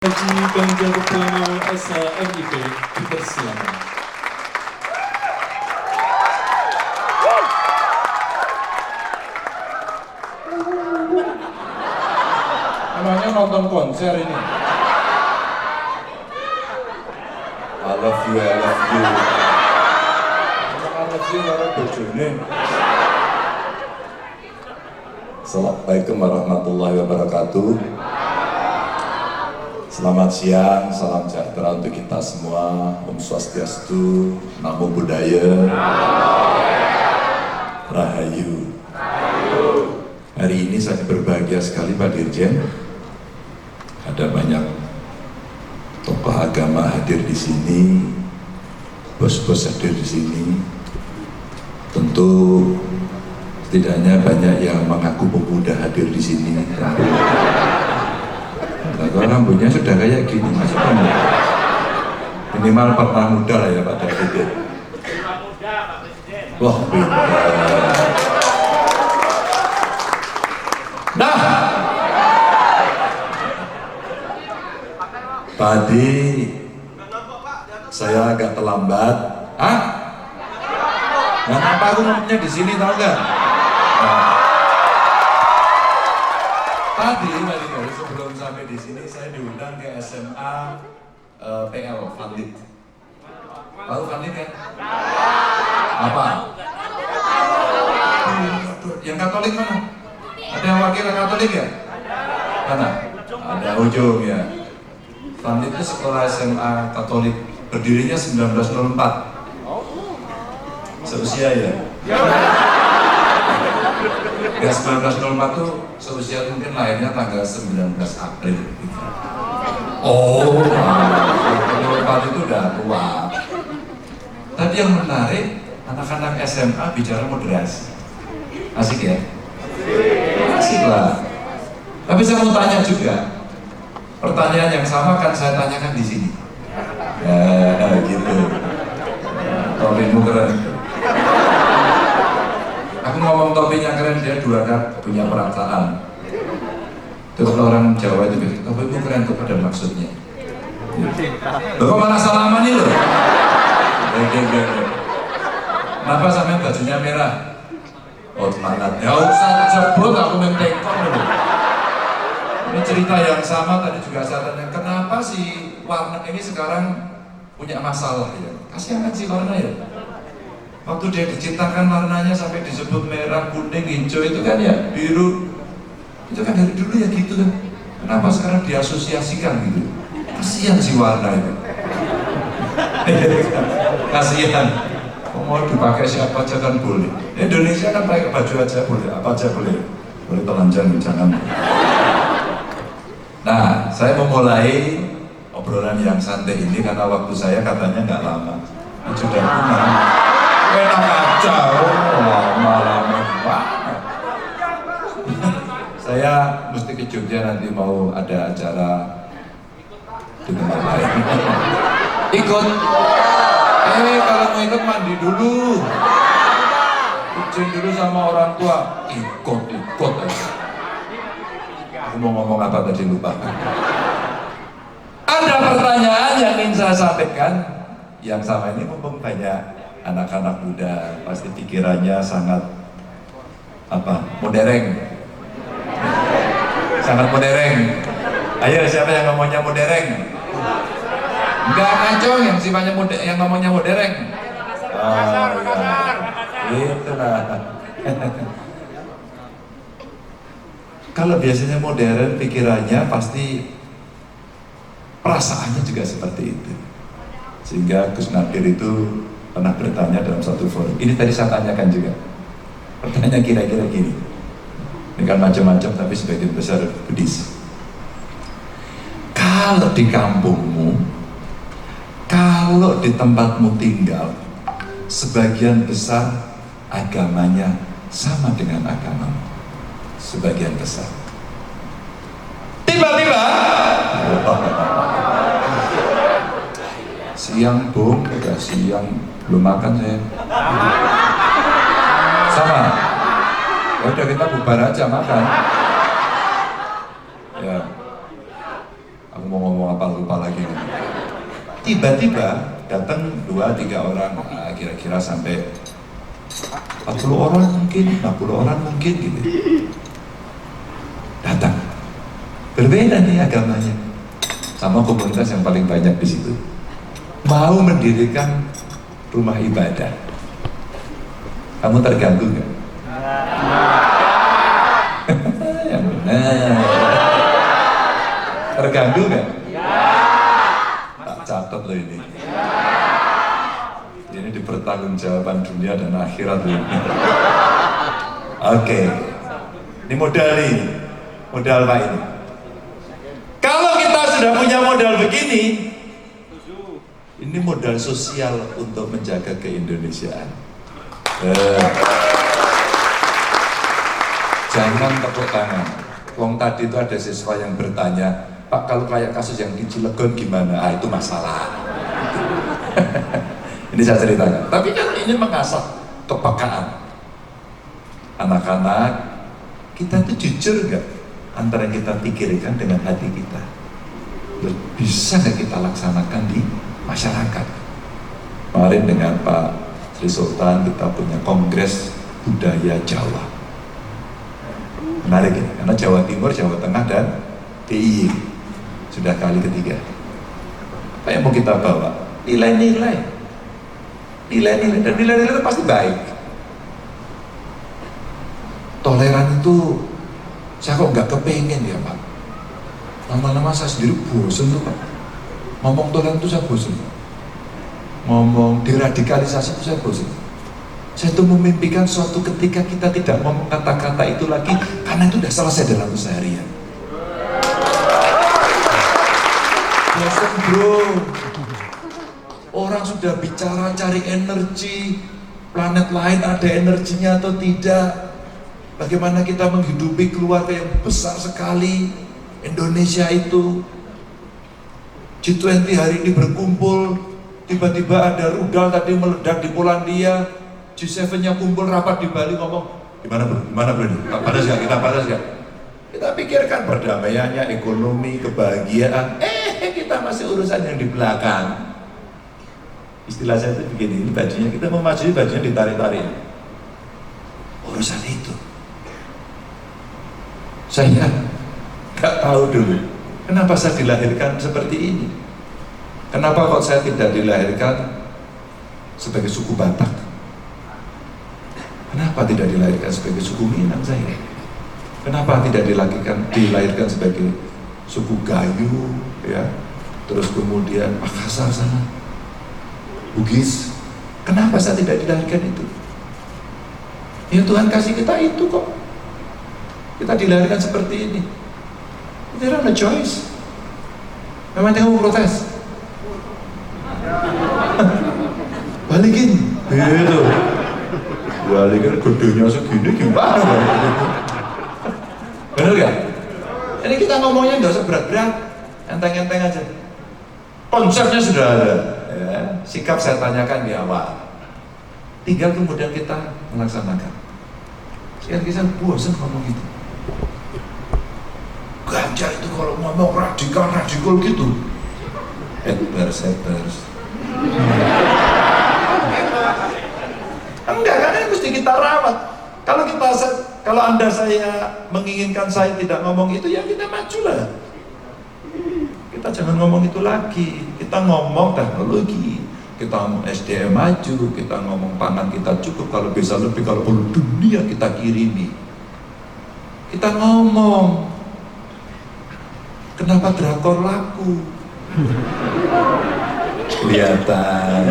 Bagi Ganjar Pranowo SHMIP dipersilakan. Emangnya nonton konser ini? I love you, I love you. I love you, karo bojone. Assalamualaikum warahmatullahi wabarakatuh. Selamat siang, salam sejahtera untuk kita semua. Om Swastiastu, Namo Buddhaya, Rahayu. Hari ini saya berbahagia sekali Pak Dirjen. Ada banyak tokoh agama hadir di sini, bos-bos hadir di sini. Tentu setidaknya banyak yang mengaku pemuda hadir di sini. Nah, kalau rambutnya sudah kayak gini, masih pemuda. Minimal pernah muda lah ya Pak David. Wah, beda. Nah, tadi saya agak terlambat. Hah? Kenapa aku ngomongnya di sini tahu nggak? Nah, tadi sebelum sampai di sini saya diundang ke SMA PL Vanlit. Tahu Vanlit kan? Apa? Yang Katolik mana? Ada yang wakil Katolik ya? Mana? Ada ujung ya. Vanlit itu sekolah SMA Katolik, berdirinya 1904. Seusia ya? Ya 1904 tuh seusia mungkin lahirnya tanggal 19 April gitu. Oh, 1904 itu udah tua. Tapi yang menarik, anak-anak SMA bicara moderasi. Asik ya? Asik lah. Tapi saya mau tanya juga. Pertanyaan yang sama kan saya tanyakan di sini. Ya, gitu. Topimu keren. Aku ngomong topinya keren, dia dua kan punya perasaan. Terus orang Jawa itu bilang, topimu keren tuh pada maksudnya. Loh kok malah salaman nih loh? Kenapa sampai bajunya merah? Oh semangat. Ya usah sebut aku mentekon loh. Ini cerita yang sama tadi juga saya tanya, kenapa sih warna ini sekarang punya masalah ya? Kasihan kan sih warna ya? Waktu dia diciptakan warnanya sampai disebut merah, kuning, hijau itu kan ya biru. Itu kan dari dulu ya gitu kan. Kenapa sekarang diasosiasikan gitu? Kasihan sih warna itu. Kasihan. Mau dipakai siapa aja kan boleh. Indonesia kan pakai baju aja boleh, apa aja boleh. Boleh telanjang jangan. Nah, saya memulai obrolan yang santai ini karena waktu saya katanya nggak lama. Sudah lama. Enak aja, lama-lama banget. Saya mesti ke Jogja nanti mau ada acara di tempat lain. Ikut. Kalau mau ikut mandi dulu. Izin dulu sama orang tua. Ikut aja. Aku mau ngomong apa tadi lupa. Ada pertanyaan yang ingin saya sampaikan. Yang sama ini mumpung banyak anak-anak muda, pasti pikirannya sangat modern. Sangat modern. Ayo siapa yang ngomongnya modern? Enggak ngaco yang sifatnya yang ngomongnya modern. Oh ya. Itulah. Kalau biasanya modern pikirannya pasti perasaannya juga seperti itu. Sehingga Gus Nadir itu pernah bertanya dalam satu forum. Ini tadi saya tanyakan juga. Pertanyaan kira-kira gini. Ini kan macam-macam tapi sebagian besar Buddhis. Kalau di kampungmu, kalau di tempatmu tinggal, sebagian besar agamanya sama dengan agamamu. Sebagian besar. Tiba-tiba siang bung, udah siang belum makan saya. Sama. Ya udah kita bubar aja makan. Ya. Aku mau ngomong apa lupa lagi. Tiba-tiba datang 2-3 orang, kira-kira sampai 40 orang mungkin, 50 orang mungkin gitu. Datang. Berbeda nih agamanya. Sama komunitas yang paling banyak di situ. Mau mendirikan rumah ibadah. Kamu terganggu nggak? Yang benar. Terganggu nggak? Tak catat loh ini. Ini dipertanggungjawaban dunia dan akhirat loh ini. Oke. Ini modal nih. Modal Pak ini. Kalau kita sudah punya modal begini, ini modal sosial untuk menjaga keindonesiaan. Jangan tepuk tangan. Wong tadi itu ada siswa yang bertanya, Pak, kalau kayak kasus yang di Cilegon gimana? Ah, itu masalah. Ini saya ceritakan. Tapi kan ini mengasah kepekaan. Anak-anak, kita tuh jujur nggak antara yang kita pikirkan dengan hati kita? Bisa nggak kita laksanakan di masyarakat? Kemarin dengan Pak Sri Sultan kita punya Kongres Budaya Jawa. Menarik ya, karena Jawa Timur, Jawa Tengah, dan DIY sudah kali ketiga. Apa yang mau kita bawa? Nilai-nilai. Nilai-nilai, dan nilai-nilai itu pasti baik. Toleran itu, saya kok nggak kepengen ya Pak. Lama-lama saya sendiri bosan tuh Pak. Ngomong toleran itu saya bosan. Ngomong deradikalisasi itu saya bosan. Saya tuh memimpikan suatu ketika kita tidak ngomong kata-kata itu lagi, karena itu udah selesai dalam keseharian. Bosan bro. Orang sudah bicara cari energi, planet lain ada energinya atau tidak. Bagaimana kita menghidupi keluarga yang besar sekali, Indonesia itu. G20 hari ini berkumpul, tiba-tiba ada rudal tadi meledak di Polandia. G7-nya kumpul rapat di Bali ngomong, gimana bro ini? Panas gak? Kita panas gak? Kita pikirkan perdamaiannya, ekonomi, kebahagiaan. Kita masih urusan yang di belakang. Istilah saya itu begini, ini bajunya kita mau maju, bajunya ditarik-tarik. Urusan itu. Saya nggak tahu dulu, kenapa saya dilahirkan seperti ini. Kenapa kok saya tidak dilahirkan sebagai suku Batak? Kenapa tidak dilahirkan sebagai suku Minang saya? Kenapa tidak dilahirkan sebagai suku Gayo, ya? Terus kemudian Makassar sana, Bugis. Kenapa saya tidak dilahirkan itu? Ya Tuhan kasih kita itu kok. Kita dilahirkan seperti ini. There are no choice. Memang kamu protes? Balikin. Gitu. Balikin gedenya segini gimana? Bener gak? Ini kita ngomongnya nggak usah berat-berat, enteng-enteng aja. Konsepnya sudah ada. Ya, sikap saya tanyakan di awal. Tinggal kemudian kita melaksanakan. Sekarang kita bosan ngomong itu. Ganjar itu kalau ngomong radikal gitu. Haters. Enggak, karena mesti kita rawat. Kalau Anda saya menginginkan saya tidak ngomong itu, ya kita majulah. Kita jangan ngomong itu lagi. Kita ngomong teknologi, kita ngomong SDM maju, kita ngomong pangan kita cukup, kalau bisa lebih, kalau perlu dunia kita kirimi. Kita ngomong, kenapa drakor laku? Kelihatan.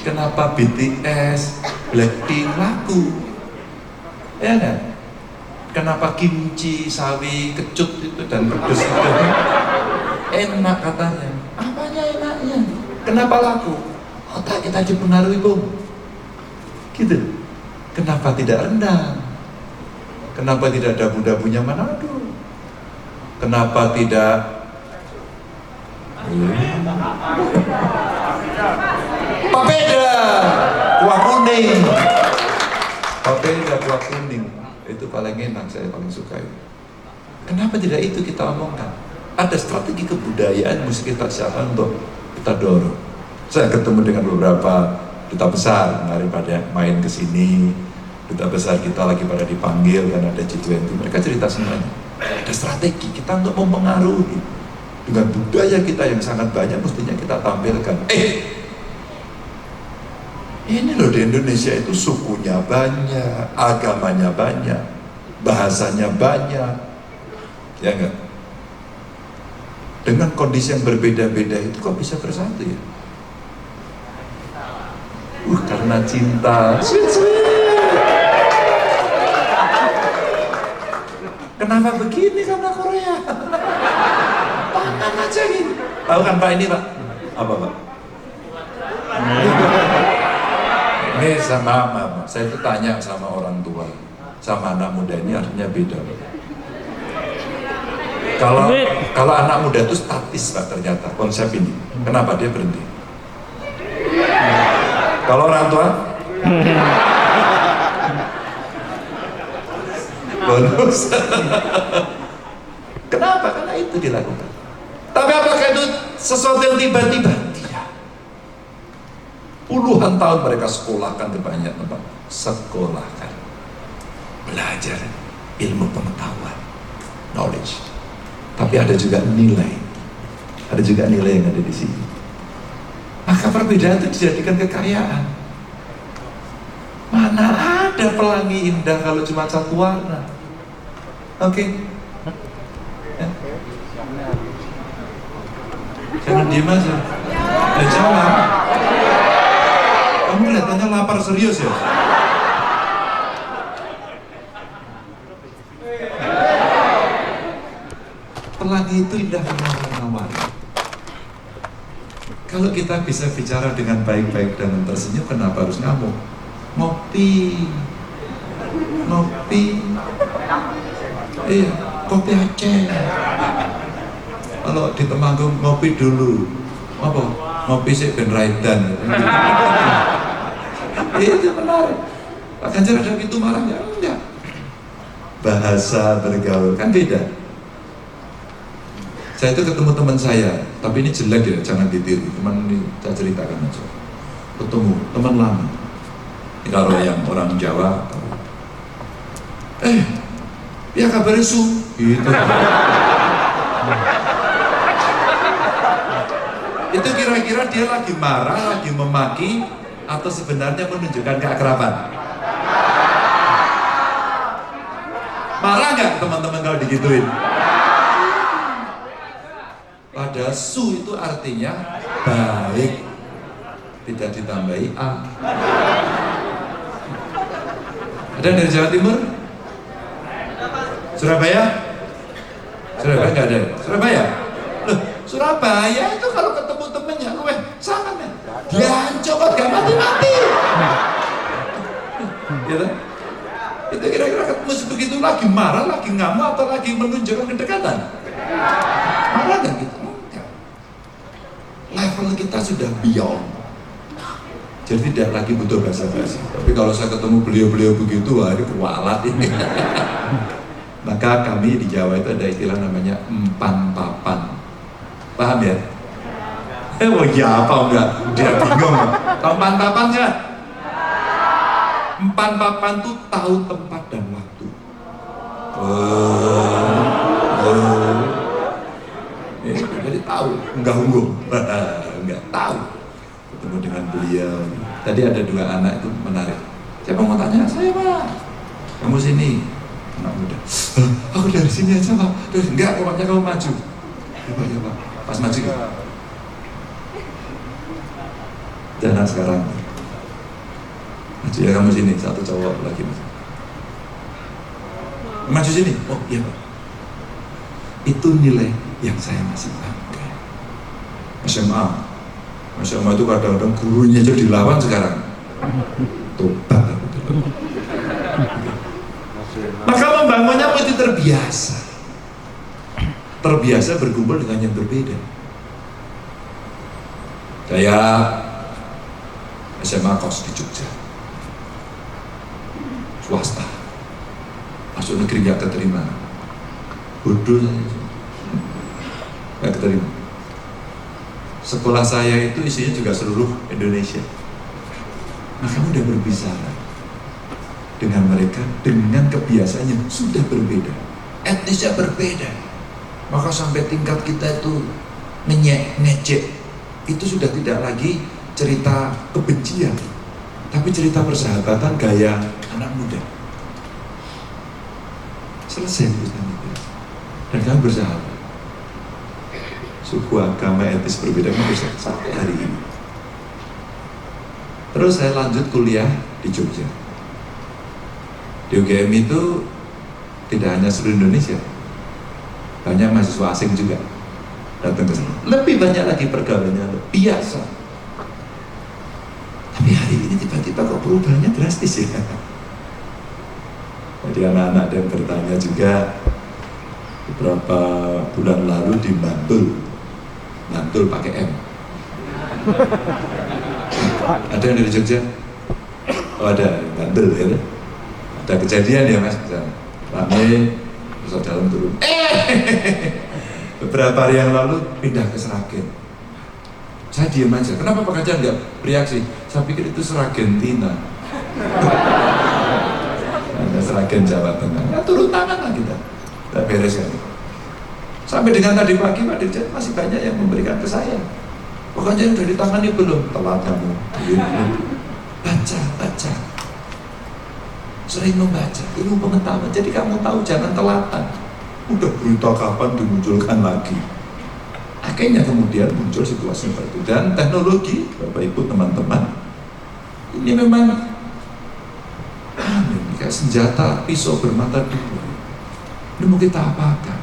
Kenapa BTS, Blackpink laku? Ya kan? Kenapa kimchi, sawi, kecut itu dan pedes itu enak katanya? Apanya enaknya? Kenapa laku? Otak kita dipengaruhi bung. Gitu. Kenapa tidak rendang? Kenapa tidak dabu-dabunya Manado? Kenapa tidak papeda, kuah kuning? Papeda, kuah kuning itu paling enak, saya paling suka itu. Kenapa tidak itu kita omongkan? ada strategi kebudayaan mesti kita siapkan untuk kita dorong. Saya ketemu dengan beberapa duta besar kemarin pada main ke sini. Duta besar kita lagi pada dipanggil karena ada G20. Mereka cerita semuanya. Ada strategi kita untuk mempengaruhi dengan budaya kita yang sangat banyak, mestinya kita tampilkan. Ini loh, di Indonesia itu sukunya banyak, agamanya banyak, bahasanya banyak, ya enggak? Dengan kondisi yang berbeda-beda itu kok bisa bersatu ya? Karena cinta. Kenapa begini karena Korea? Tangan aja gini. Tahu kan Pak ini Pak? Apa Pak? Ini sama saya itu tanya sama orang tua, sama anak muda ini artinya beda. Kalau anak muda itu statis Pak ternyata konsep ini. Kenapa dia berhenti? Kalau orang tua? Bonus. Kenapa? Karena itu dilakukan. Tapi apakah itu sesuatu yang tiba-tiba? Tidak. Puluhan tahun mereka sekolahkan di banyak tempat. Sekolahkan, belajar ilmu pengetahuan, knowledge. Tapi ada juga nilai. Ada juga nilai yang ada di sini. Maka perbedaan itu dijadikan kekayaan. Mana ada pelangi indah kalau cuma satu warna? Oke. Ya. Jangan diem aja. Jawab. Kamu kelihatannya lapar serius ya? Pelangi itu indah karena warna-warni. Kalau kita bisa bicara dengan baik-baik dan tersenyum, kenapa harus ngamuk? Ngopi, iya, kopi Aceh. Kalau di Temanggung ngopi dulu, apa? Ngopi sih ben raidan. Itu menarik. Pak Ganjar ada gitu marahnya? Enggak. Bahasa bergaul kan beda. Saya itu ketemu teman saya, tapi ini jelek ya, jangan ditiru. Teman ini saya ceritakan aja. Ketemu teman lama. Ini kalau yang orang Jawa, ya kabarnya su, gitu. Itu kira-kira dia lagi marah, lagi memaki, atau sebenarnya menunjukkan keakraban? Marah nggak teman-teman kalau digituin? Pada su itu artinya baik, tidak ditambahi a. Ada dari Jawa Timur? Surabaya? Surabaya nggak ada. Surabaya? Loh, Surabaya itu kalau ketemu temennya, sangat ya. Diancokot gak mati-mati. Gitu? Itu kira-kira ketemu begitu lagi marah, lagi ngamuk, atau lagi menunjukkan kedekatan? Marah kan gitu? Enggak. Level kita sudah beyond. Jadi tidak lagi butuh basa-basi. Tapi kalau saya ketemu beliau-beliau begitu, wah ini kualat ini. Maka kami di Jawa itu ada istilah namanya empan papan. Paham ya? Oh iya apa enggak? Dia bingung. Tahu empan papan nggak? Empan papan tuh tahu tempat dan waktu. Jadi tahu, enggak unggul, enggak tahu. Ketemu dengan beliau. Tadi ada dua anak itu menarik. Siapa mau tanya? Saya Pak. Kamu sini. Anak muda. Aku dari sini aja Pak. Enggak, pokoknya kamu maju. Ya Pak. Pas maju ya. Jangan sekarang. Maju ya kamu sini. Satu cowok lagi maju. Maju sini. Oh iya Pak. Itu nilai yang saya masih pakai. SMA. SMA itu kadang-kadang gurunya aja dilawan sekarang. Tobat. Maka membangunnya mesti terbiasa. Terbiasa berkumpul dengan yang berbeda. Saya SMA kos di Jogja, swasta, masuk negeri nggak keterima, bodoh saya. nggak keterima. Sekolah saya itu isinya juga seluruh Indonesia. Nah, kamu udah berbicara dengan mereka dengan kebiasaan yang sudah berbeda, etnisnya berbeda, maka sampai tingkat kita itu ngejek, itu sudah tidak lagi cerita kebencian, tapi cerita persahabatan gaya anak muda. Selesai urusan itu, dan kamu bersahabat. Suku, agama, etnis berbeda kamu bersahabat sampai hari ini. Terus saya lanjut kuliah di Jogja. Di UGM itu tidak hanya seluruh Indonesia, banyak mahasiswa asing juga datang ke sana. Lebih banyak lagi pergaulannya biasa. Tapi hari ini tiba-tiba kok perubahannya drastis ya. Jadi anak-anak yang bertanya juga beberapa bulan lalu di Bantul pakai M. Ada yang dari Jogja? Oh ada, Bantul ya. Ada kejadian ya mas, rame, terus ada dalam turun. Beberapa hari yang lalu pindah ke Seragen. Saya diam aja, kenapa Pak Kajar nggak bereaksi? Saya pikir itu Seragentina. Ada Seragen Jawa Tengah, ya, turun tangan lah kita beres ya. Sampai dengan tadi pagi Pak Dirjen masih banyak yang memberikan ke saya. Pak Kajar udah ditangani belum? Telat kamu. Baca. Sering membaca ilmu pengetahuan, jadi kamu tahu jangan telatan. Udah berita kapan dimunculkan lagi. Akhirnya kemudian muncul situasi seperti itu. Dan teknologi, Bapak Ibu teman-teman, ini memang kayak senjata pisau bermata dua. Ini mau kita apakan?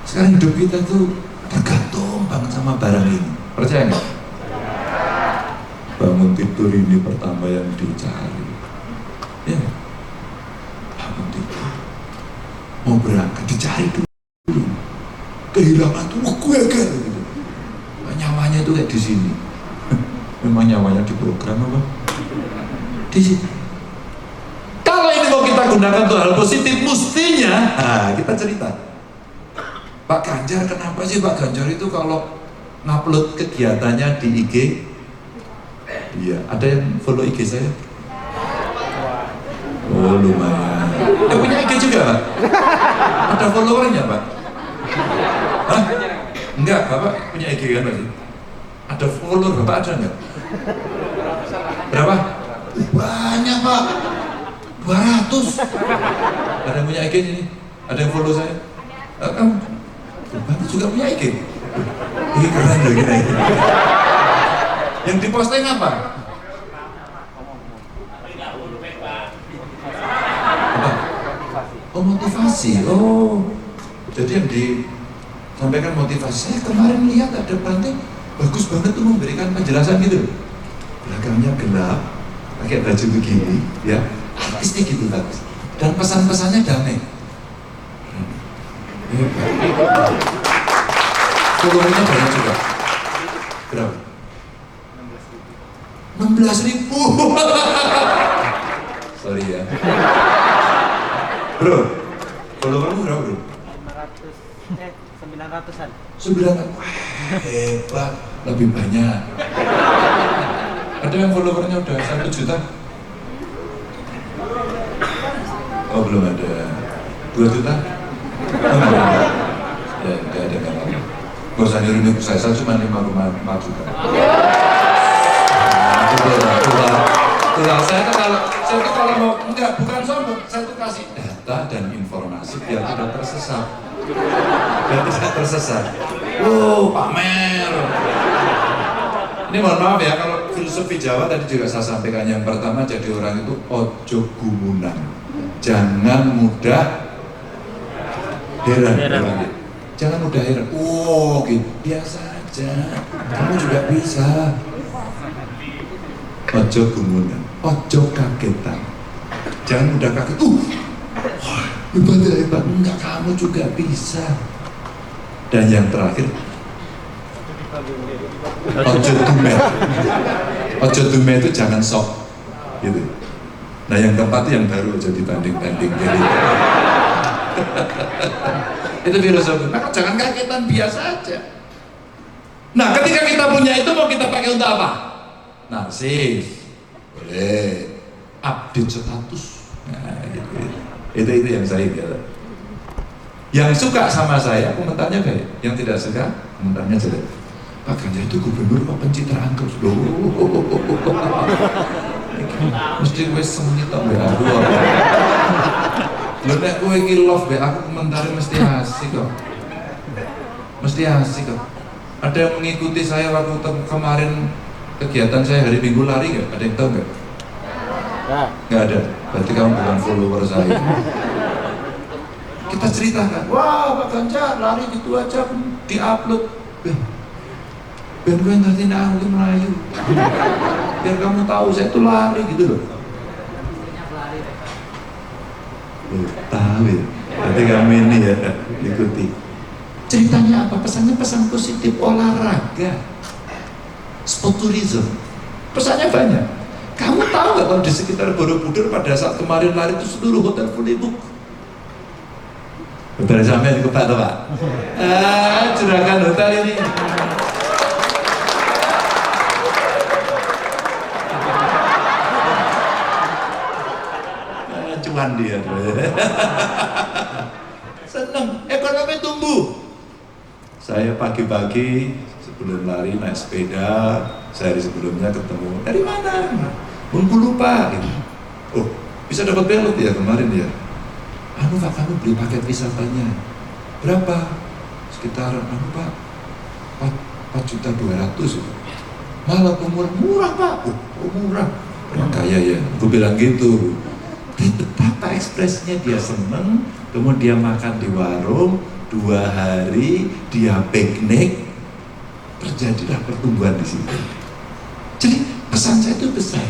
Sekarang hidup kita tuh tergantung banget sama barang ini. Percaya nggak? Bangun tidur ini pertama yang dicari. Ya, bangun tidur, mau berangkat dicari dulu, kehilangan tuh gue gitu. Nyawanya tuh kayak di sini. Memang nyawanya di program apa? Di sini. Kalau ini mau kita gunakan untuk hal positif, mestinya, kita cerita. Pak Ganjar, kenapa sih Pak Ganjar itu kalau ngupload kegiatannya di IG? Iya, ada yang follow IG saya? Oh lumayan. Punya IG juga Pak? Ada followernya Pak? Hah? Enggak, Bapak punya IG kan Pak? Ada follower Bapak ada enggak? Berapa? Banyak Pak, 200. Ada yang punya IG ini? Ada yang follow saya? Kamu? Bapak juga punya IG? Ini keren loh kita ini. Yang diposting apa? Oh motivasi, jadi yang disampaikan motivasi. Saya kemarin lihat ada Bante bagus banget tuh memberikan penjelasan gitu. Belakangnya gelap, pakai baju begini, ya, artistik gitu bagus. Dan pesan-pesannya damai. Followernya banyak juga. Berapa? 16.000. Sorry ya. Bro, followermu berapa bro? 900-an. 900. Wah, hebat, lebih banyak. Ada yang followernya udah 1 juta? Oh belum ada. 2 juta? Oh, belum ada. Ya enggak ada kan. Gak usah nyuruh saya cuma 5,4 juta. Itulah saya tuh kalau mau enggak bukan sombong, saya tuh kasih data dan informasi biar tidak tersesat. Biar tidak tersesat. Pamer. Ini mohon maaf ya, kalau filosofi Jawa tadi juga saya sampaikan, yang pertama jadi orang itu ojo gumunan. Jangan mudah heran. Jangan mudah heran. Gitu. Biasa aja. Kamu juga bisa. Ojo gumunan, ojo kagetan. Jangan mudah kaget. Hebat. Enggak, kamu juga bisa. Dan yang terakhir, ojo dume. Ojo dume itu jangan sok, gitu. Nah yang keempat itu yang baru, ojo dibanding-banding. Jadi Itu filosofi. Maka jangan kagetan, biasa aja. Nah, ketika kita punya itu mau kita pakai untuk apa? Narsis, boleh. Update status. Nah, gitu. Itu yang saya lihat. Yang suka sama saya komentarnya baik, yang tidak suka komentarnya jelek. Pak Ganjar itu gubernur kok pencitraan terus loh. Mesti wes sembunyi tok be aku. Lho nek kowe iki love be aku komentari mesti asik kok. Mesti asik kok. Ada yang mengikuti saya waktu kemarin kegiatan saya hari Minggu lari nggak? Ada yang tahu nggak? Nggak ada. Berarti kamu bukan follower saya. Kita ceritakan, wah Pak Ganjar lari gitu aja diupload. Ben gue ngerti aku Melayu. Biar kamu tahu saya tuh lari gitu loh. Tahu ya. Berarti kamu ini ya ikuti. Ceritanya apa? Pesannya pesan positif olahraga. Sport tourism. Pesannya banyak. Kamu tahu nggak kalau di sekitar Borobudur pada saat kemarin lari itu seluruh hotel full book. Hotel sampai di Pak, Pak. Juragan hotel ini. Cuan dia. Seneng, ekonomi tumbuh. Saya pagi-pagi sebelum lari naik sepeda, sehari sebelumnya ketemu. Dari mana? Aku lupa. Gitu. Oh, bisa dapat belot ya kemarin ya. Anu Pak, kamu beli paket wisatanya berapa? Sekitar Pak 4.200.000. Malah murah Pak. Oh murah. Orang kaya ya. Aku bilang gitu. Betapa ekspresinya dia seneng. Kemudian makan di warung 2 hari, dia piknik, terjadilah pertumbuhan di situ. Jadi pesan saya itu besar.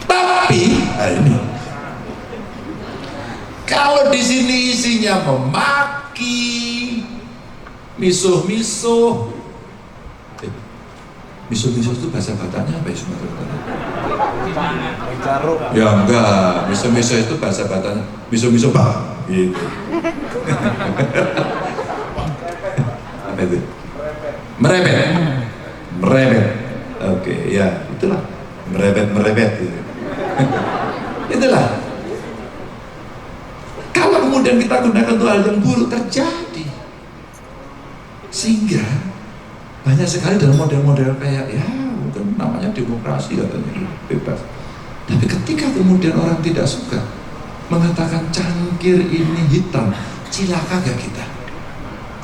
Tapi ini kalau di sini isinya memaki, misuh-misuh. Misuh-misuh itu bahasa Bataknya apa ya Sumatera Utara? Ya enggak, misuh-misuh itu bahasa Bataknya. Misuh-misuh bah, gitu. Apa itu? Merebet. Merebet. Oke, ya itulah. Merebet gitu. Itulah. Kalau kemudian kita gunakan untuk hal yang buruk terjadi, sehingga banyak sekali dalam model-model kayak ya mungkin namanya demokrasi katanya bebas. Tapi ketika kemudian orang tidak suka mengatakan cangkir ini hitam, cilaka gak kita?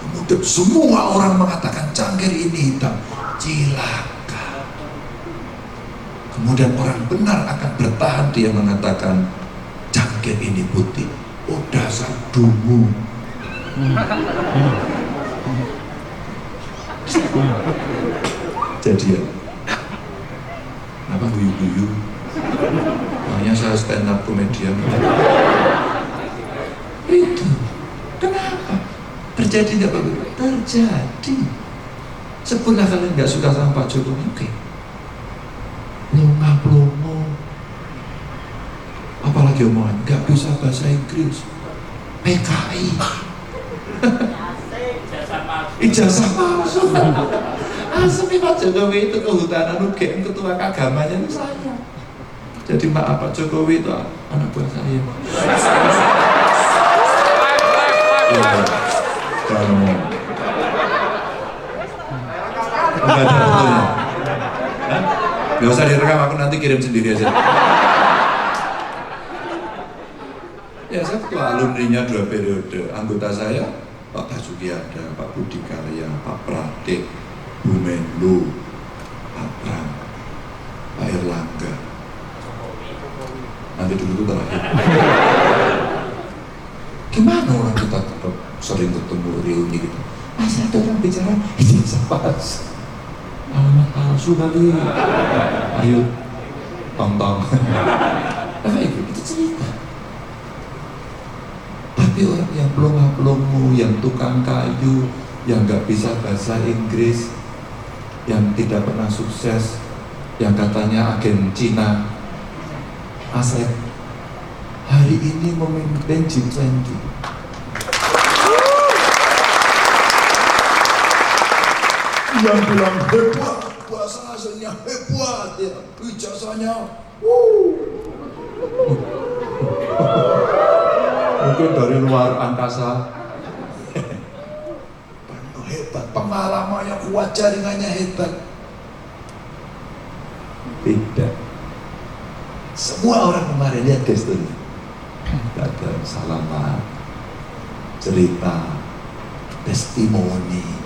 Kemudian semua orang mengatakan cangkir ini hitam, cilaka. Kemudian orang benar akan bertahan, dia mengatakan cangkir ini putih. Oh dasar dungu. Jadian. Kenapa guyu-guyu? Makanya saya stand up komedian. Itu. Kenapa? Terjadi nggak Pak? Terjadi. Sebenarnya kalian nggak suka sama Pak Jokowi, oke. Longa-longo. Apalagi omongan nggak bisa bahasa Inggris, PKI, ijazah palsu. Asli Pak Jokowi itu kehutanan UGM, ketua keagamanya itu saya. Jadi maaf Pak Jokowi itu anak buah saya. Kamu nggak ada fotonya? Nggak usah direkam, aku nanti kirim sendiri aja. Ya saya ketua alumninya 2 periode. Anggota saya Pak Basuki ada, Pak Budi Karya, Pak Pratik, Bu Menlu, Pak Pram, Pak Erlangga. Nanti dulu itu terakhir. Gimana orang kita tetap sering ketemu reuni gitu? Masih ada orang bicara ijazah palsu. Alamat palsu kali. Ayo, tong-tong. Apa itu cerita. Tapi orang yang pelongo-pelongo, yang tukang kayu, yang nggak bisa bahasa Inggris, yang tidak pernah sukses, yang katanya agen Cina, Asep, hari ini memimpin G20. Yang bilang hebat, bahasa aslinya hebat, ya, ijazahnya, mungkin dari luar angkasa. Penuh hebat, pengalamannya kuat, jaringannya hebat. Tidak. Semua orang kemarin lihat gesturnya. Ada salaman, cerita, testimoni.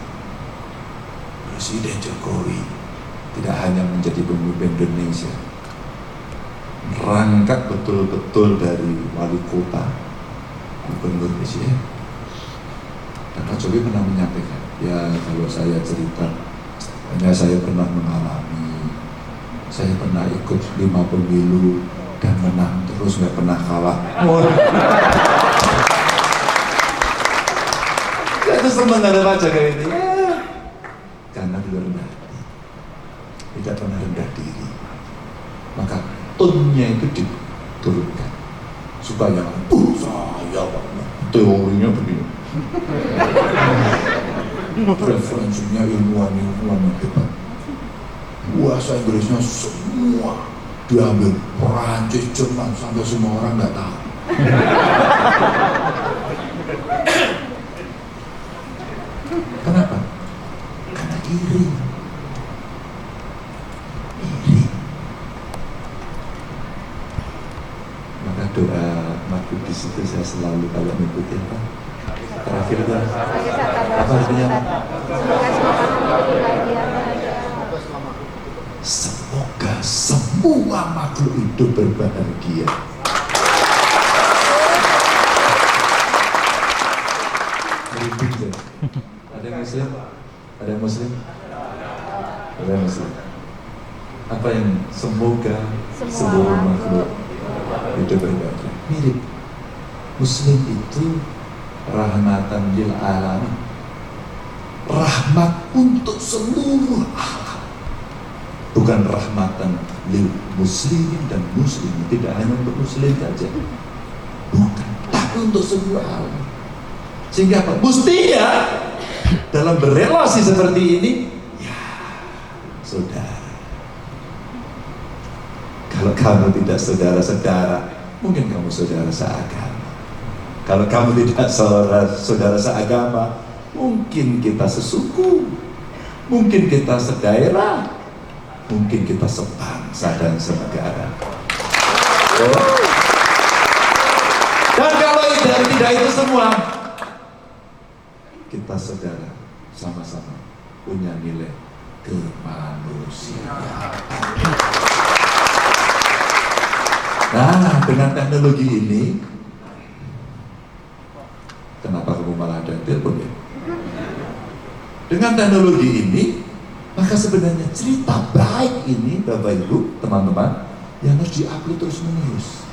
Presiden Jokowi tidak hanya menjadi pemimpin Indonesia, merangkak betul-betul dari wali kota, gubernur, presiden. Dan Pak Jokowi pernah menyampaikan, ya kalau saya cerita, hanya saya pernah mengalami, saya pernah ikut 5 pemilu dan menang terus, nggak pernah kalah. Itu senang ada Pak Jokowi ini. Karena beliau rendah hati, tidak pernah rendah diri, maka tone-nya itu diturunkan supaya saya teorinya begini, referensinya ilmuwan yang hebat, bahasa Inggrisnya semua diambil, Perancis, Jerman, sampai semua orang nggak tahu. Kenapa? Iri. Maka doa makhluk di situ saya selalu kalau mengikuti apa? Terakhir itu apa artinya? Semoga semua makhluk hidup berbahagia. Ada yang Muslim? Ada yang Muslim? Ada yang Muslim? Apa yang semoga seluruh makhluk hidup berbahagia? Mirip. Muslim itu rahmatan lil alamin, rahmat untuk seluruh alam, bukan rahmatan lil muslimin dan muslimin, tidak hanya untuk muslim saja, bukan, tapi untuk seluruh alam. Sehingga apa? Mestinya dalam berrelasi seperti ini, ya saudara. Kalau kamu tidak saudara-saudara, mungkin kamu saudara seagama. Kalau kamu tidak saudara seagama, mungkin kita sesuku, mungkin kita sedaerah, mungkin kita sebangsa dan senegara. Dan kalau tidak itu semua, kita saudara sama-sama punya nilai kemanusiaan. Nah, dengan teknologi ini, kenapa kamu malah ada yang telepon ya? Dengan teknologi ini, maka sebenarnya cerita baik ini, Bapak Ibu, teman-teman, yang harus diupload terus menerus.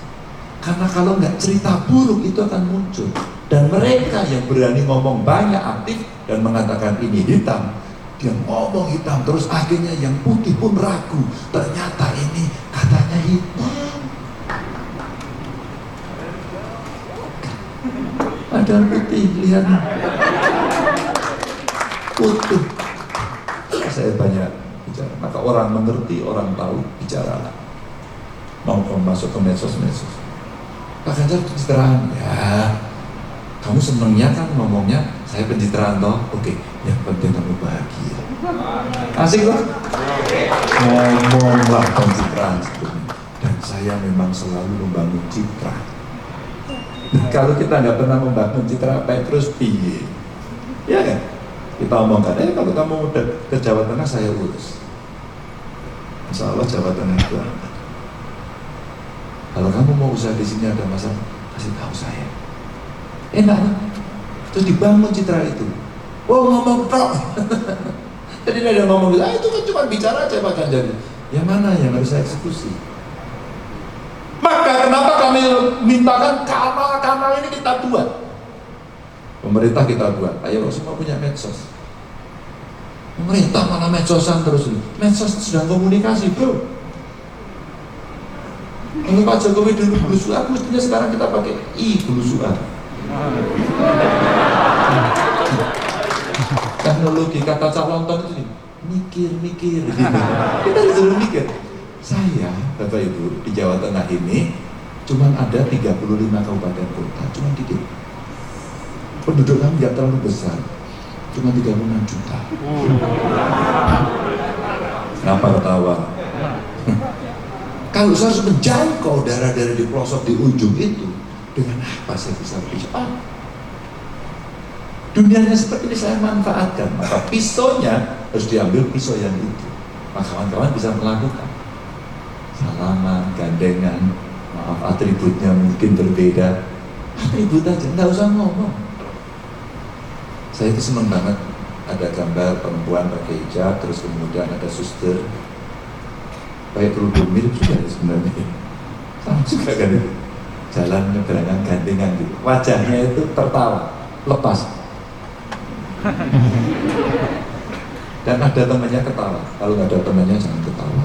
Karena kalau nggak, cerita buruk itu akan muncul. Dan mereka yang berani ngomong banyak, aktif, dan mengatakan ini hitam, dia ngomong hitam, terus akhirnya yang putih pun ragu, ternyata ini katanya hitam. Padahal putih, lihat putih. Saya banyak bicara, maka orang mengerti, orang tahu, bicaralah. Mau kamu masuk ke medsos-medsos, Pak Ganjar pencitraan, ya kamu senengnya kan ngomongnya saya pencitraan toh, oke, yang penting kamu bahagia. Asik loh, ngomonglah pencitraan sebetulnya. Dan saya memang selalu membangun citra. Kalau kita nggak pernah membangun citra baik terus piye, ya kan? Kita omongkan, kalau kamu udah ke Jawa Tengah saya urus. Insya Allah Jawa Tengah itu aman. Kalau kamu mau usaha di sini ada masalah, kasih tahu saya. Enak, terus dibangun citra itu. Oh ngomong tok. Jadi dia ngomong, itu kan cuma bicara aja Pak Ganjar. Yang mana yang harus saya eksekusi? Maka kenapa kami mintakan kanal-kanal ini kita buat? Pemerintah kita buat, ayo semua punya medsos. Pemerintah mana medsosan terus ini? Medsos sedang komunikasi bro. Kalau Pak Jokowi dulu belusuan, mestinya sekarang kita pakai belusuan. Teknologi kata calonton itu mikir gitu. Kita disuruh mikir. Saya, Bapak Ibu, di Jawa Tengah ini cuman ada 35 kabupaten kota, cuman dikit. Penduduk kami nggak terlalu besar, cuma 36 juta. Kenapa ketawa? Kalau saya harus menjangkau daerah-daerah di pelosok di ujung itu, dengan apa saya bisa berbicara? Dunianya seperti ini saya manfaatkan, maka pisaunya harus diambil pisau yang itu. Maka kawan-kawan bisa melakukan salaman, gandengan, maaf atributnya mungkin berbeda, atribut aja, nggak usah ngomong. Saya itu senang banget ada gambar perempuan pakai hijab, terus kemudian ada suster pakai kerudung, mirip juga ya sebenarnya, sama juga kan itu, jalan nyeberangan gandengan gitu, wajahnya itu tertawa, lepas. Dan ada temannya ketawa. Kalau nggak ada temannya jangan ketawa.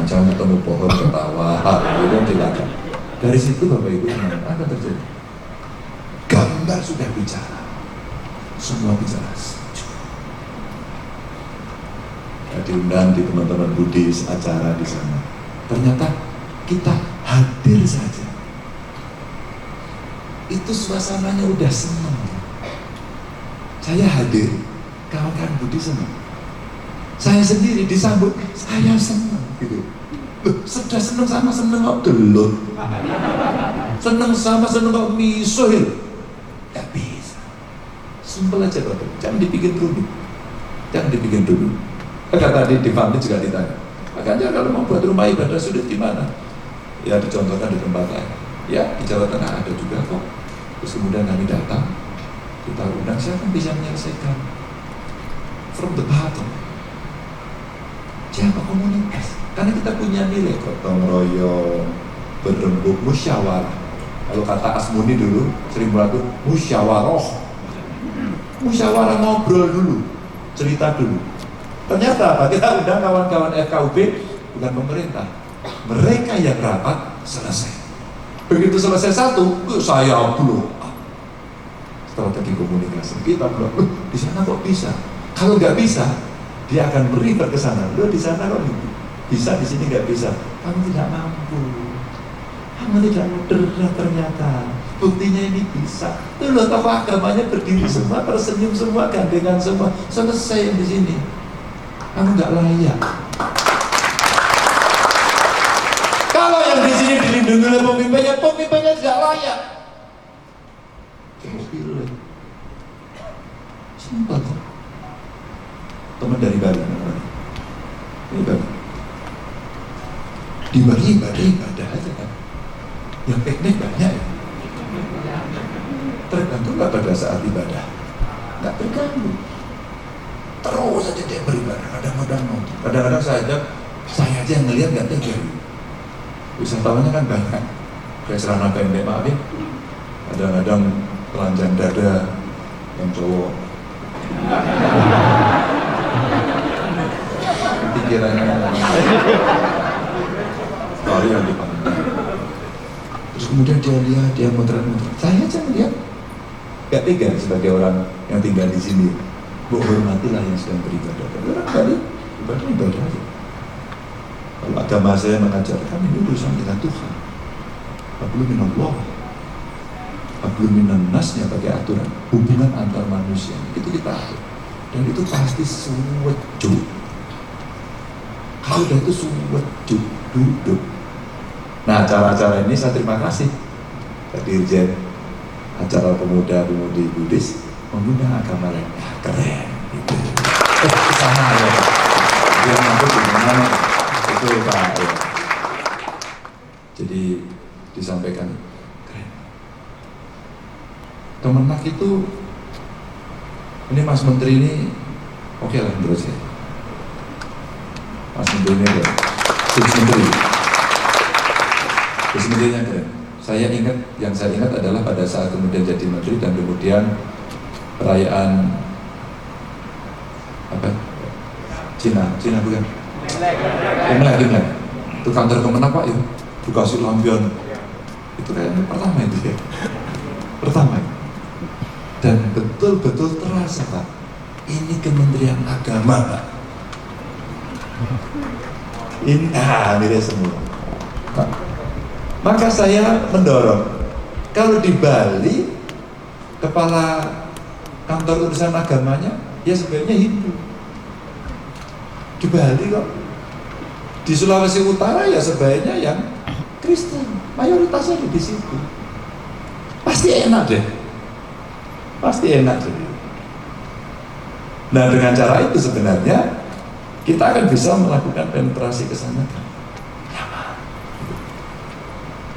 Jangan ketemu pohon ketawa. Itu silakan. Dari situ Bapak Ibu apa terjadi? Gambar sudah bicara. Semua bicara. Diundang di teman-teman Buddhis acara di sana. Ternyata kita hadir saja. Itu suasananya udah senang. Saya hadir, kawan-kawan Budi senang. Saya sendiri disambut, saya senang gitu. Loh, sudah senang sama senang kok delur. Senang sama senang kok misuhil. Gak bisa. Simpel aja Bapak, jangan dibikin rumit. Jangan dibikin rumit. Maka tadi di family juga ditanya, makanya kalau mau buat rumah ibadah sudah di mana? Ya dicontohkan di tempat lain. Ya di Jawa Tengah ada juga kok. Terus kemudian kami datang, kita undang, siapa yang bisa menyelesaikan from the bottom. Siapa komunitas? Karena kita punya nilai gotong royong, berembuk, musyawarah. Kalau kata Asmuni dulu sering berlaku musyawarah. Musyawarah, ngobrol dulu, cerita dulu. Ternyata apa? Kita undang kawan-kawan FKUB, bukan pemerintah. Mereka yang rapat selesai. Begitu selesai satu, saya belum. Strategi komunikasi kita belum. Di sana kok bisa? Kalau nggak bisa, dia akan berikan ke sana. Lo di sana kok bisa, di sini nggak bisa. Kamu tidak mampu. Kamu tidak moderat ternyata. Buktinya ini bisa. Tuh lo tokoh agamanya berdiri semua, tersenyum semua, gandengan semua. Selesai di sini. Kamu nggak layak. Kalau yang di sini dilindungi oleh pemimpinnya tidak layak. Coba pilih. Simpel kok. Teman dari Bali, ini Bali. Di Bali ibadah aja kan. Yang piknik banyak ya. Tergantung nggak pada saat ibadah. Nggak terganggu. Terus aja dia beribadah. Kadang-kadang saya aja yang ngelihat nggak tega. Wisatawannya kan banyak. Kayak celana pendek, maaf ya. Kadang-kadang telanjang dada yang cowok. Pikirannya kali yang dipandang. Terus kemudian dia lihat, dia muter-muter. Saya aja melihat gak tega sebagai orang yang tinggal di sini. Bu, hormatilah yang sedang beribadah. Tapi orang kali ibadah aja. Kalau agama saya mengajarkan ini urusan dengan Tuhan. Belum minallah. Belum minannasnya pakai aturan hubungan antar manusia. Itu kita atur. Dan itu pasti suwejuk. Kalau udah itu suwejuk, duduk. Nah, acara-acara ini saya terima kasih Pak Dirjen acara pemuda-pemudi Buddhis menggunakan agama lain. Ya, keren gitu. Kesana ya. Dia mampu gimana? Itu Pak ya. Jadi disampaikan keren. Kemenak itu ini Mas Menteri ini oke lah menurut saya. Mas Menteri ini keren. Gus Menterinya keren. Yang saya ingat adalah pada saat kemudian jadi menteri dan kemudian perayaan apa? Cina bukan? Imlek. Itu kantor kemenang Pak ya, dikasih lampion. Itu kayaknya pertama itu ya, pertama. Dan betul-betul terasa Pak, ini Kementerian Agama Pak. Ini mirip semua Pak. Maka saya mendorong, kalau di Bali kepala kantor urusan agamanya ya sebenarnya Hindu. Di Bali kok. Di Sulawesi Utara ya sebaiknya yang Kristen, mayoritasnya di situ. Pasti enak deh, pasti enak deh. Nah dengan cara itu sebenarnya kita akan bisa melakukan penetrasi ke sana.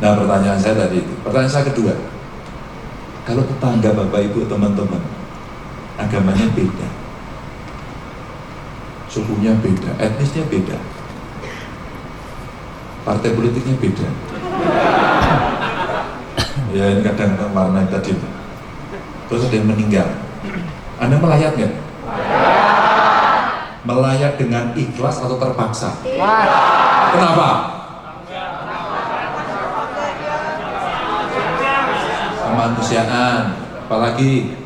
Nah pertanyaan saya tadi itu, pertanyaan saya kedua, kalau tetangga Bapak Ibu teman-teman agamanya beda, sukunya beda, etnisnya beda, partai politiknya beda. Ya ini kadang warna tadi. Terus ada yang meninggal. Anda melayat nggak? Melayat dengan ikhlas atau terpaksa? Kenapa? Kemanusiaan, apalagi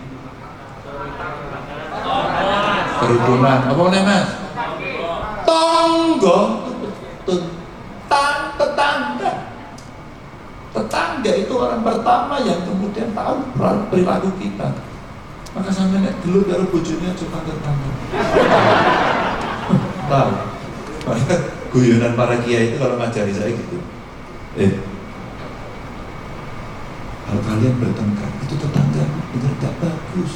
kerukunan. Apa namanya Mas? Tonggo. Tetangga. Tetangga itu orang pertama yang kemudian tahu perilaku kita. Maka sampai nek dulu karo bojone aja tetangga. Tahu. Maka guyonan para kiai itu kalau ngajari saya gitu. Kalau kalian bertengkar itu tetangga, itu tidak bagus.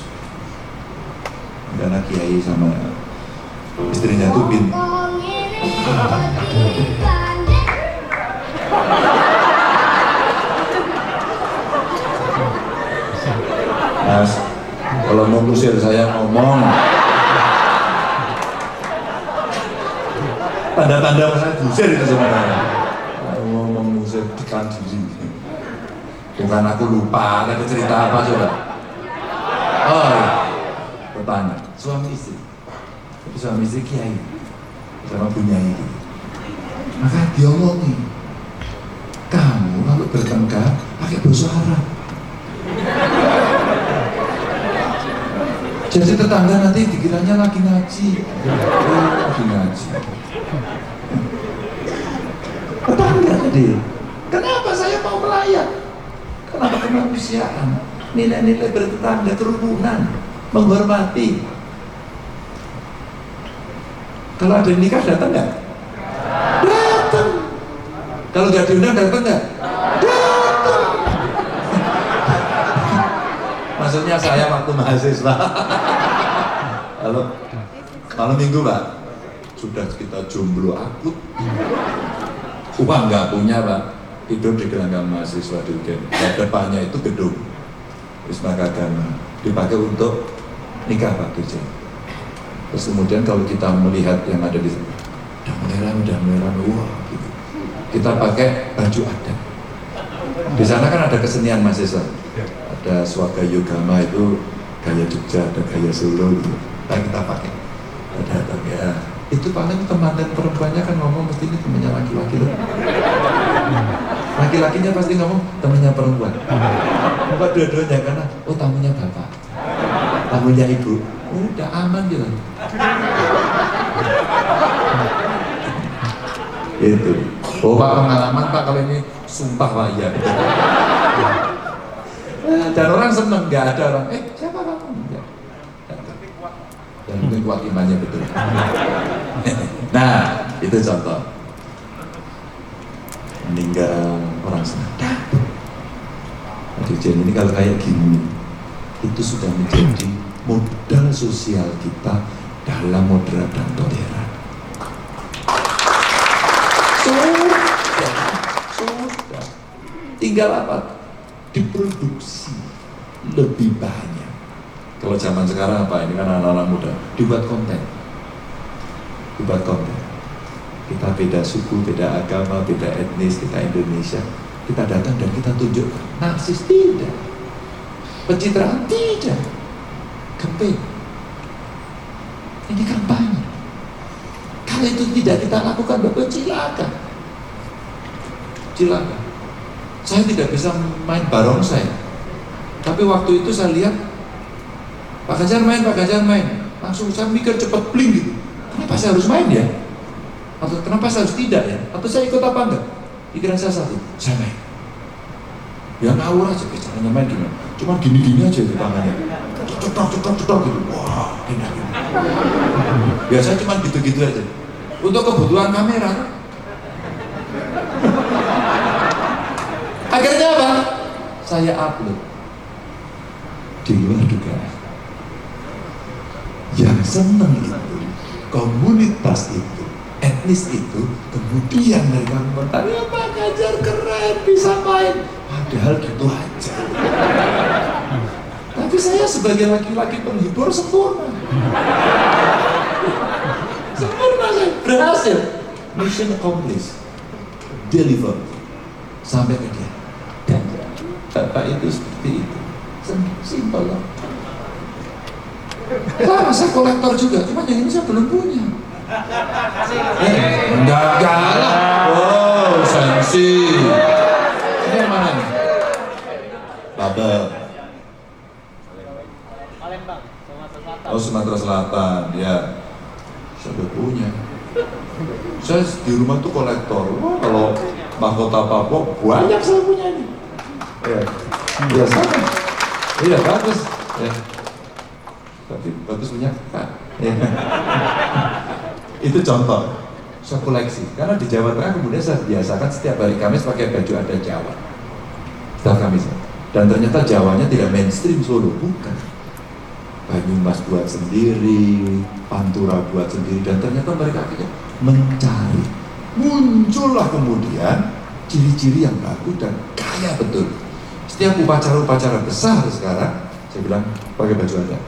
Karena kiai sama istrinya tuh Mas, kalau mau ngusir saya ngomong. Tanda-tanda saya ngusir itu sebenarnya. Ngomong ngusir tekan diri. Bukan aku lupa, ada cerita apa coba? Oh, iya. Bertanya, suami istri. Tapi suami istri kiai sama punya itu. Maka diomongin, kamu kalau bertengkar pakai bahasa Arab. Jadi tetangga nanti dikiranya lagi ngaji. Lagi ngaji. Tetangga tadi. Kenapa saya mau melayat? Kenapa kemanusiaan? Nilai-nilai bertetangga, kerukunan, menghormati. Kalau ada nikah datang nggak? Datang. Kalau nggak diundang datang nggak? Datang. Maksudnya saya waktu mahasiswa. Halo, malam minggu Pak, sudah kita jomblo akut. Uang nggak punya Pak, hidup di gelanggang mahasiswa di UGM. Dan depannya itu gedung Wisma Agama, dipakai untuk nikah Pak Dirjen. Terus kemudian kalau kita melihat yang ada di sana, udah merah, wah gitu. Kita pakai baju adat. Di sana kan ada kesenian mahasiswa. Ada Swaga Yogama itu gaya Jogja, ada gaya Solo gitu. Nah kita pakai. Ada ya. Itu paling teman dan perempuannya kan ngomong mesti ini temannya laki-laki loh. Laki-lakinya pasti ngomong temannya perempuan. Bukan dua-duanya karena tamunya bapak, tamunya ibu, udah aman gitu. Itu. Oh Pak pengalaman Pak kalau ini sumpah Pak ya. Dan orang seneng, nggak ada orang. Siapa kamu? Ya. Dan mungkin kuat imannya betul. Nah itu contoh. Meninggal orang senada. Dirjen ini kalau kayak gini, itu sudah menjadi modal sosial kita dalam moderat dan toleran. Sudah. Tinggal apa? Diproduksi lebih banyak. Kalau zaman sekarang apa? Ini kan anak-anak muda dibuat konten. Kita beda suku, beda agama, beda etnis, kita Indonesia. Kita datang dan kita tunjukkan. Narsis tidak, pencitraan tidak, campaign. Ini kampanye. Kalau itu tidak kita lakukan, Bapak silakan. cilaka. Saya tidak bisa main barongsai. Tapi waktu itu saya lihat Pak Ganjar main. Langsung saya mikir cepet bling gitu. Kenapa saya harus main ya? Atau kenapa saya harus tidak ya? Atau saya ikut apa enggak? Pikiran saya satu, saya main. Ya ngawur aja, caranya main gimana? Cuma gini-gini aja di tangannya. Cetok gitu. Wah, gini. Biasanya cuma gitu-gitu aja. Untuk kebutuhan kamera. Akhirnya apa? Saya upload. Di luar dugaan. Yang seneng itu, komunitas itu, etnis itu, kemudian mereka komentar, ya Pak Ganjar keren bisa main. Padahal gitu aja. Tapi saya sebagai laki-laki penghibur sempurna. Sempurna saya, berhasil. Mission accomplished. Deliver. Sampai ke dia. Ganjar, Bapak itu seperti itu. Simpel lah. Saya kolektor juga, cuma yang ini saya belum punya. Enggak lah. Wow, sensi. Ini yang mana nih? Babel. Oh, Sumatera Selatan, ya. Saya udah punya. Saya di rumah tuh kolektor. Wah, kalau mahkota Papua banyak saya punya ini. Ya sama. Iya bagus. Ya. Tapi bagus punya Pak. Ya. Itu contoh. Saya koleksi. Karena di Jawa Tengah kemudian saya biasakan setiap hari Kamis pakai baju adat Jawa. Setiap Kamis. Dan ternyata Jawanya tidak mainstream Solo, bukan. Banyumas buat sendiri, Pantura buat sendiri, dan ternyata mereka akhirnya mencari. Muncullah kemudian ciri-ciri yang bagus dan kaya betul. Setiap upacara-upacara besar sekarang, saya bilang pakai baju adat.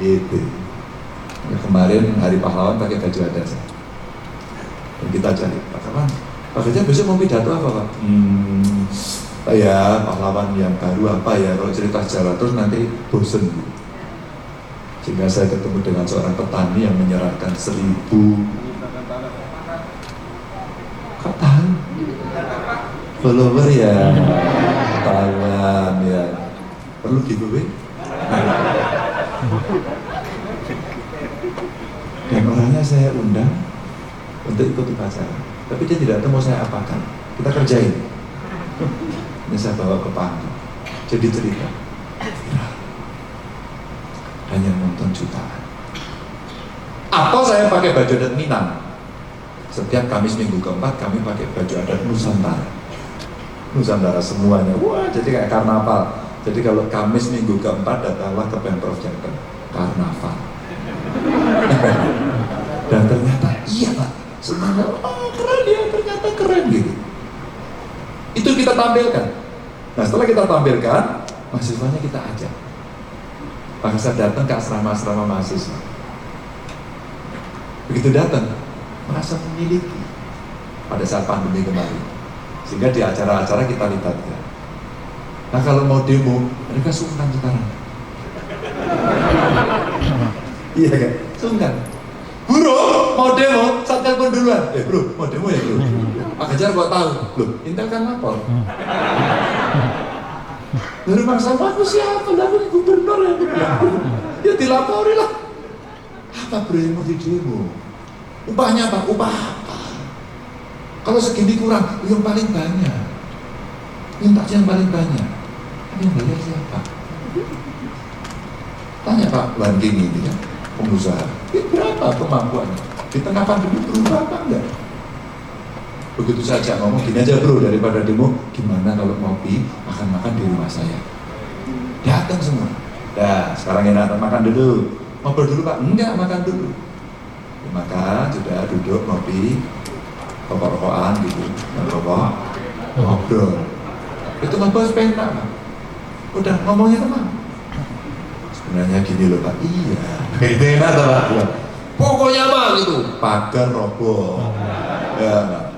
Itu. Ya, kemarin Hari Pahlawan pakai baju adat saya. Dan kita cari, Pak Kapan? Pak Ganjar besok mau pidato apa Pak? Ya pahlawan yang baru apa ya? Kalau cerita sejarah terus nanti bosen. Sehingga saya ketemu dengan seorang petani yang menyerahkan 1000. Kok tahu? Follower ya, tangan ya. Perlu giveaway? Dan orangnya saya undang untuk ikut upacara, tapi dia tidak tahu mau saya apakan. Kita kerjain. Ini saya bawa ke panggung. Jadi cerita. Hanya nonton jutaan. Atau saya pakai baju adat Minang. Setiap Kamis minggu keempat kami pakai baju adat Nusantara. Nusantara semuanya. Wah, jadi kayak karnaval. Jadi kalau Kamis minggu keempat datanglah ke Pemprov Jateng, karnaval. Dan ternyata iya Pak, semuanya keren ya, ternyata keren gitu. Itu kita tampilkan. Nah setelah kita tampilkan, mahasiswanya kita ajak. Maka saya datang ke asrama-asrama mahasiswa. Begitu datang, merasa memiliki pada saat pandemi kemarin. Sehingga di acara-acara kita libatkan. Nah kalau mau demo, mereka sungkan sekarang. Iya kan? Sungkan. Bro, mau demo, saya telepon duluan. Bro, mau demo ya bro? Pak Ganjar kok tahu? Loh, Intel kan lapor. Dari bangsa aku siapa? Aku gubernur ya. Ya dilapori lah. Apa bro yang mau di demo? Upahnya apa? Upah apa? Kalau segini kurang, yang paling banyak. Minta yang paling banyak. Yang bayar siapa? Tanya Pak Landing ini ya, pengusaha. Berapa kemampuannya? Di tengah pandemi berubah apa enggak? Begitu saja ngomong gini aja bro, daripada demo, gimana kalau ngopi, makan-makan di rumah saya? Datang semua. Nah, sekarang enak makan dulu. Ngobrol dulu Pak? Enggak, makan dulu. Makan, sudah duduk, ngopi, rokok-rokokan gitu, rokok, ngobrol. Itu ngobrol sepena Pak. Udah ngomongnya teman. Sebenarnya gini loh Pak, iya. Itu enak tuh Pak. Pokoknya Pak gitu, pagar roboh. Ya.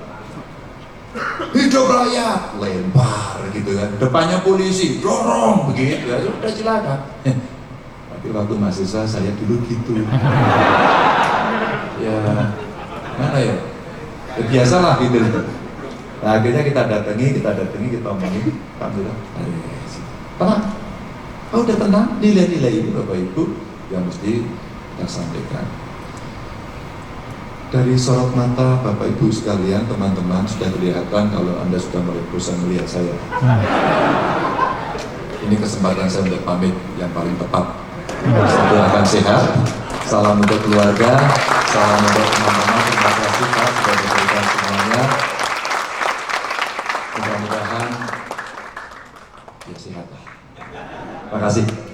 Hidup rakyat, lempar gitu kan. Depannya polisi, dorong begitu ya, sudah silakan. Tapi waktu mahasiswa saya dulu gitu. Ya, mana ya? Ya biasalah gitu. Nah, akhirnya kita datangi, kita omongin, Pak bilang, tenang, udah tenang, nilai-nilai ini Bapak Ibu yang mesti kita sampaikan. Dari sorot mata Bapak Ibu sekalian, teman-teman sudah kelihatan kalau Anda sudah mulai bosan melihat saya. Ini kesempatan saya untuk pamit yang paling tepat. Silakan sehat, salam untuk keluarga, salam untuk teman-teman, terima kasih Pak sudah memberikan semuanya. Mudah-mudahan ya sehat. Terima kasih.